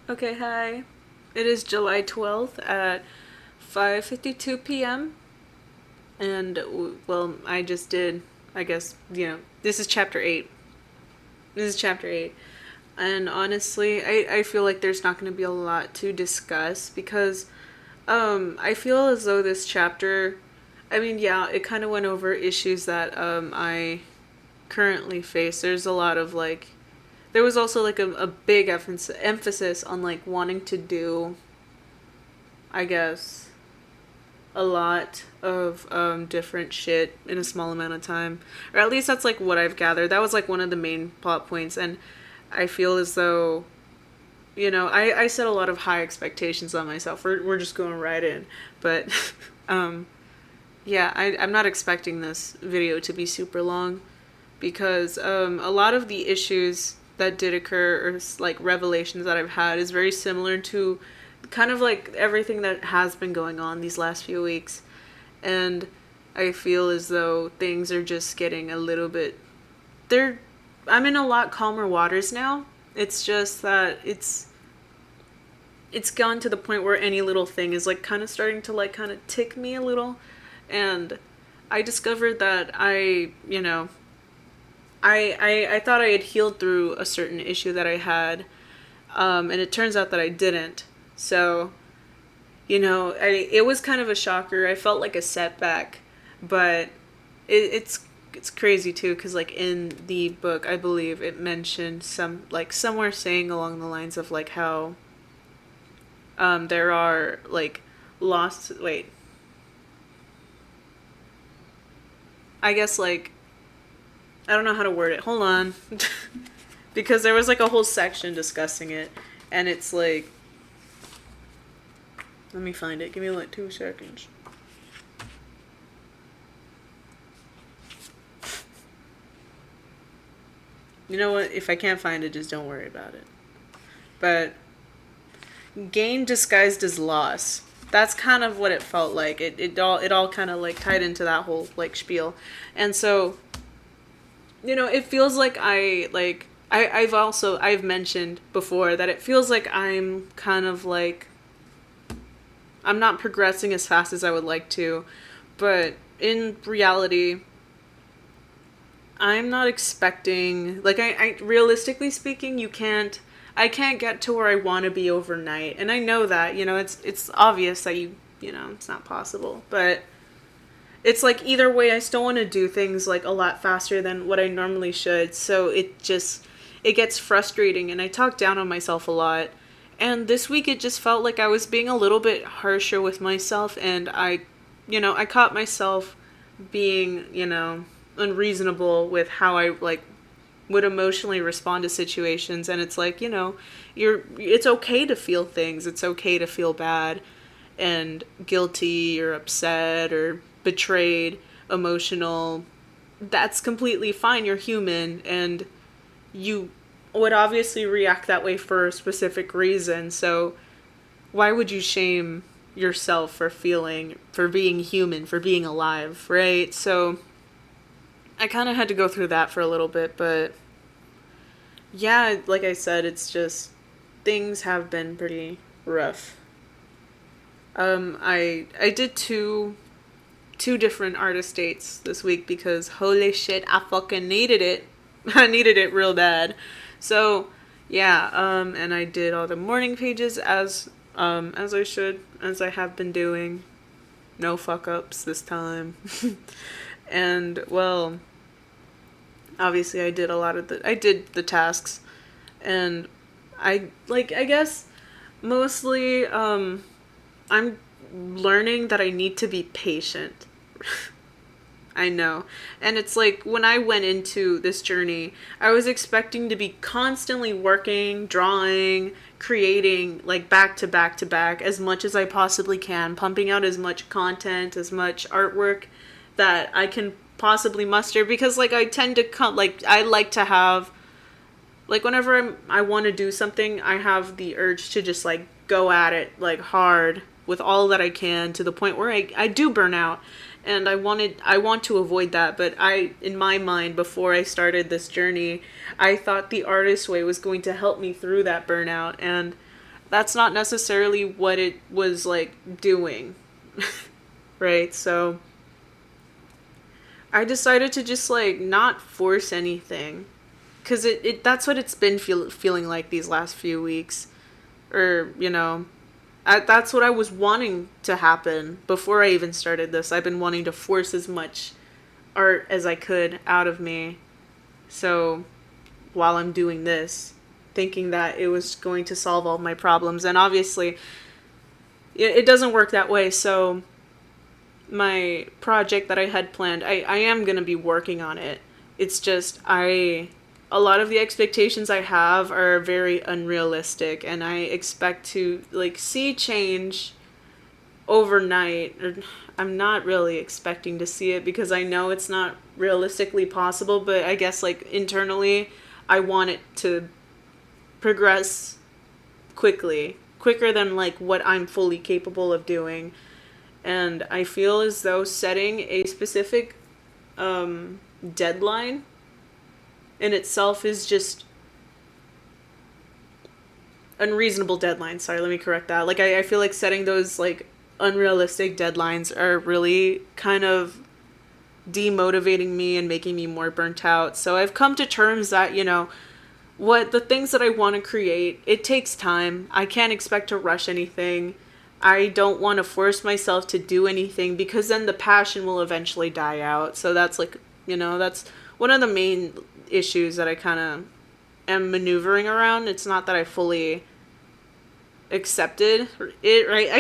Okay, hi. It is July 12th at 5:52 p.m. And well, I just did, I guess, this is chapter 8. This is chapter 8. And honestly, I feel like there's not going to be a lot to discuss because I feel as though this chapter, I mean, yeah, it kind of went over issues that I currently face. There's a lot of like there was also like a big emphasis on like wanting to do, I guess, a lot of different shit in a small amount of time. Or at least that's like what I've gathered. That was like one of the main plot points. And I feel as though, I set a lot of high expectations on myself. We're just going right in. But um, yeah, I'm not expecting this video to be super long because a lot of the issues that did occur or like revelations that I've had is very similar to kind of like everything that has been going on these last few weeks. And I feel as though things are just getting a little bit they're I'm in a lot calmer waters now. It's just that it's gone to the point where any little thing is like kind of starting to like kind of tick me a little. And I discovered that I thought I had healed through a certain issue that I had, and it turns out that I didn't. So, it was kind of a shocker. I felt like a setback, but it's crazy too because like in the book, I believe it mentioned somewhere saying along the lines of like how there are like lost. Wait, I guess like I don't know how to word it. Hold on. Because there was like a whole section discussing it, and it's like, let me find it. Give me like 2 seconds. You know what? If I can't find it, just don't worry about it. But gain disguised as loss. That's kind of what it felt like. It all kind of like tied into that whole like spiel, and so it feels like I've mentioned before that it feels like I'm kind of like I'm not progressing as fast as I would like to, but in reality, I'm not expecting like I realistically speaking, I can't get to where I want to be overnight, and I know that it's obvious that it's not possible, but it's like either way, I still want to do things like a lot faster than what I normally should, so it gets frustrating, and I talk down on myself a lot. And this week it just felt like I was being a little bit harsher with myself, and I caught myself being, unreasonable with how I like would emotionally respond to situations. And it's like, it's okay to feel things. It's okay to feel bad and guilty or upset or betrayed, emotional. That's completely fine. You're human, and you would obviously react that way for a specific reason. So why would you shame yourself for being human, for being alive, right? So I kind of had to go through that for a little bit, but yeah, like I said, it's just things have been pretty rough. I did two different artist dates this week because holy shit, I fucking needed it. I needed it real bad. So yeah, and I did all the morning pages as I should, as I have been doing. No fuck ups this time. And well, obviously I did the tasks, and I guess mostly I'm learning that I need to be patient. I know. And it's like when I went into this journey, I was expecting to be constantly working, drawing, creating like back to back to back as much as I possibly can, pumping out as much content, as much artwork that I can possibly muster because like I tend to come like I like to have like whenever I want to do something, I have the urge to just like go at it like hard with all that I can to the point where I do burn out. And I want to avoid that, but in my mind before I started this journey, I thought the artist way was going to help me through that burnout. And that's not necessarily what it was like doing. Right? So I decided to just like not force anything, because that's what it's been feeling like these last few weeks, or that's what I was wanting to happen before I even started this. I've been wanting to force as much art as I could out of me. So while I'm doing this, thinking that it was going to solve all my problems, and obviously it doesn't work that way. So my project that I had planned, I am going to be working on it. It's just a lot of the expectations I have are very unrealistic, and I expect to like see change overnight. Or I'm not really expecting to see it because I know it's not realistically possible, but I guess like internally I want it to progress quicker than like what I'm fully capable of doing. And I feel as though setting a specific deadline in itself is just unreasonable deadline. Sorry, let me correct that. Like I feel like setting those like unrealistic deadlines are really kind of demotivating me and making me more burnt out. So I've come to terms that, what the things that I want to create, it takes time. I can't expect to rush anything. I don't want to force myself to do anything because then the passion will eventually die out. So that's like, that's one of the main issues that I kind of am maneuvering around. It's not that I fully accepted it, right?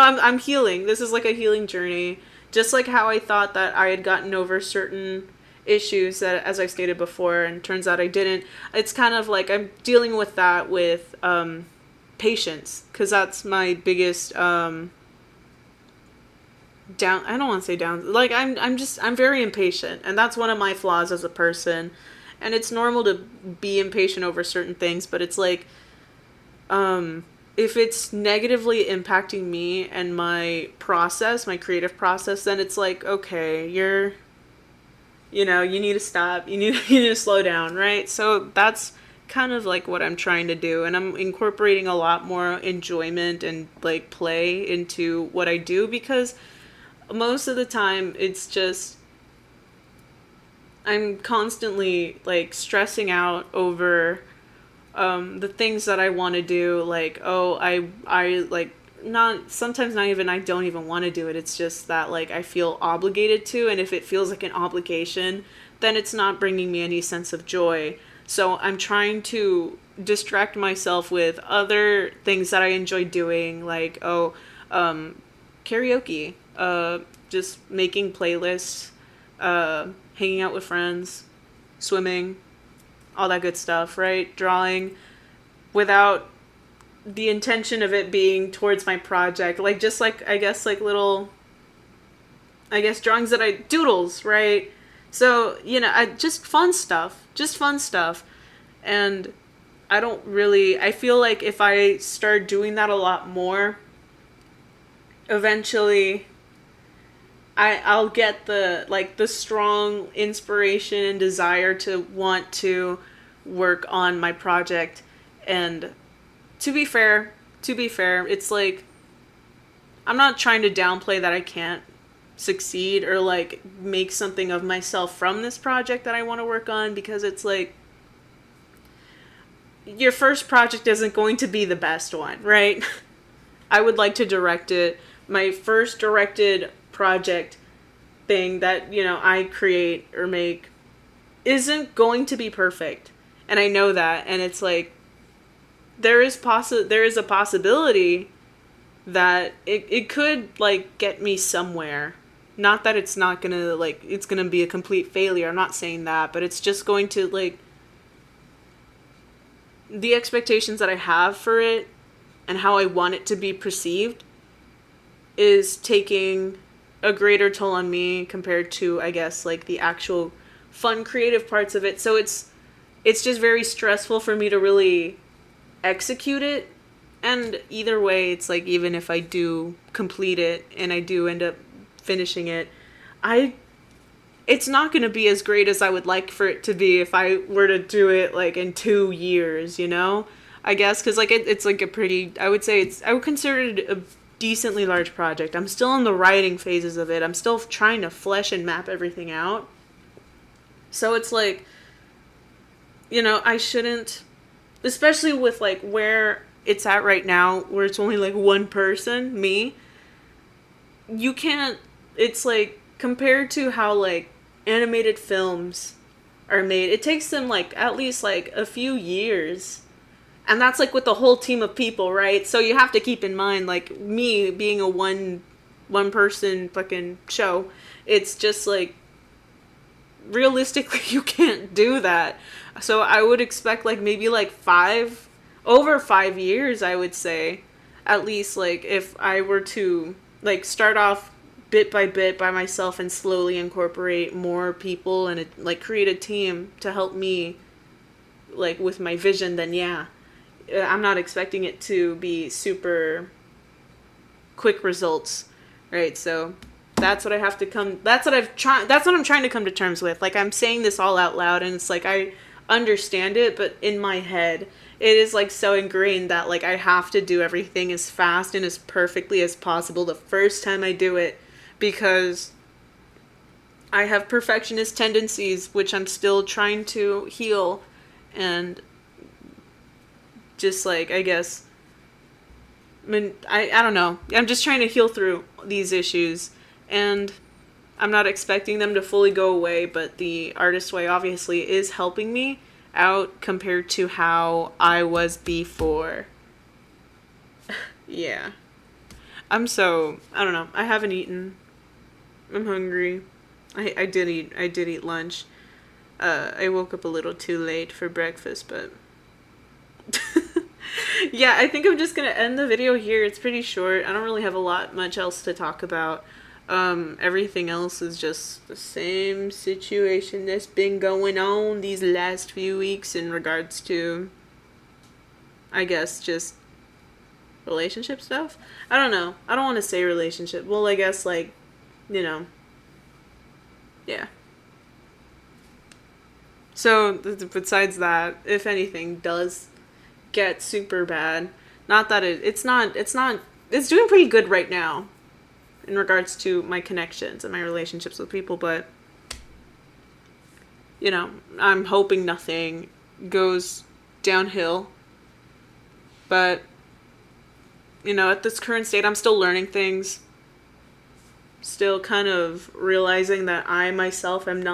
I'm healing. This is like a healing journey. Just like how I thought that I had gotten over certain issues that, as I've stated before, and turns out I didn't. It's kind of like I'm dealing with that with patience, because that's my biggest down. I don't want to say down. Like I'm very impatient, and that's one of my flaws as a person. And it's normal to be impatient over certain things, but it's like if it's negatively impacting me and my process, my creative process, then it's like, okay, you need to stop. You need to slow down, right? So that's kind of like what I'm trying to do, and I'm incorporating a lot more enjoyment and like play into what I do, because most of the time it's just I'm constantly like stressing out over the things that I want to do. Like, oh, I like not sometimes not even I don't even want to do it. It's just that like I feel obligated to, and if it feels like an obligation, then it's not bringing me any sense of joy. So I'm trying to distract myself with other things that I enjoy doing, like karaoke, just making playlists, hanging out with friends, swimming, all that good stuff, right? Drawing without the intention of it being towards my project. Like, just like, I guess, like little, I guess, drawings that doodles, right? So, just fun stuff. Just fun stuff. And I feel like if I start doing that a lot more, eventually I'll get the strong inspiration and desire to want to work on my project. And to be fair, it's like I'm not trying to downplay that I can't succeed or like make something of myself from this project that I want to work on, because it's like your first project isn't going to be the best one, right? I would like to direct it. My first directed project thing that, I create or make isn't going to be perfect. And I know that. And it's like, there is a possibility that it could like get me somewhere. Not that it's not gonna like, it's gonna be a complete failure. I'm not saying that, but it's just going to like, the expectations that I have for it and how I want it to be perceived is taking a greater toll on me compared to, I guess, like the actual fun creative parts of it. So it's just very stressful for me to really execute it. And either way, it's like, even if I do complete it and I do end up finishing it, it's not going to be as great as I would like for it to be if I were to do it like in 2 years, I guess, because like it's like a pretty, I would say I would consider it a decently large project. I'm still in the writing phases of it. I'm still trying to flesh and map everything out. So it's like, I shouldn't, especially with like where it's at right now, where it's only like one person, me. You can't, it's like compared to how like animated films are made, it takes them like at least like a few years. And that's like with the whole team of people, right? So you have to keep in mind, like me being a one person fucking show, it's just like realistically you can't do that. So I would expect like maybe like over 5 years, I would say, at least, like if I were to like start off bit by myself and slowly incorporate more people and like create a team to help me like with my vision, then yeah, I'm not expecting it to be super quick results, right? So that's what I have to come. That's what I'm trying to come to terms with. Like I'm saying this all out loud, and it's like I understand it, but in my head, it is like so ingrained that like I have to do everything as fast and as perfectly as possible the first time I do it, because I have perfectionist tendencies, which I'm still trying to heal, and just like I guess I don't know. I'm just trying to heal through these issues, and I'm not expecting them to fully go away, but the artist way obviously is helping me out compared to how I was before. Yeah. I don't know. I haven't eaten. I'm hungry. I did eat lunch. I woke up a little too late for breakfast, but yeah, I think I'm just gonna end the video here. It's pretty short. I don't really have a lot much else to talk about. Everything else is just the same situation that's been going on these last few weeks in regards to, I guess, just relationship stuff. I don't know. I don't want to say relationship. Well, I guess, like, you know, yeah. So, besides that, if anything does get super bad, not that it's doing pretty good right now in regards to my connections and my relationships with people, but I'm hoping nothing goes downhill. But at this current state, I'm still learning things, still kind of realizing that I myself am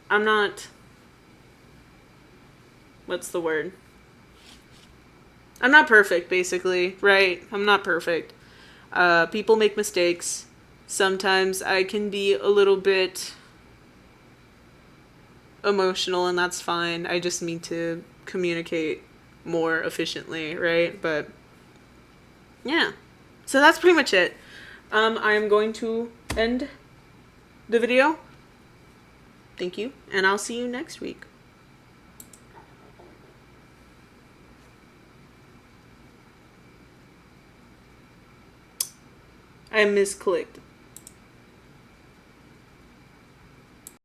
I'm not, what's the word? I'm not perfect, basically, right? I'm not perfect. People make mistakes. Sometimes I can be a little bit emotional, and that's fine. I just need to communicate more efficiently, right? But yeah. So that's pretty much it. I am going to end the video. Thank you, and I'll see you next week. I misclicked.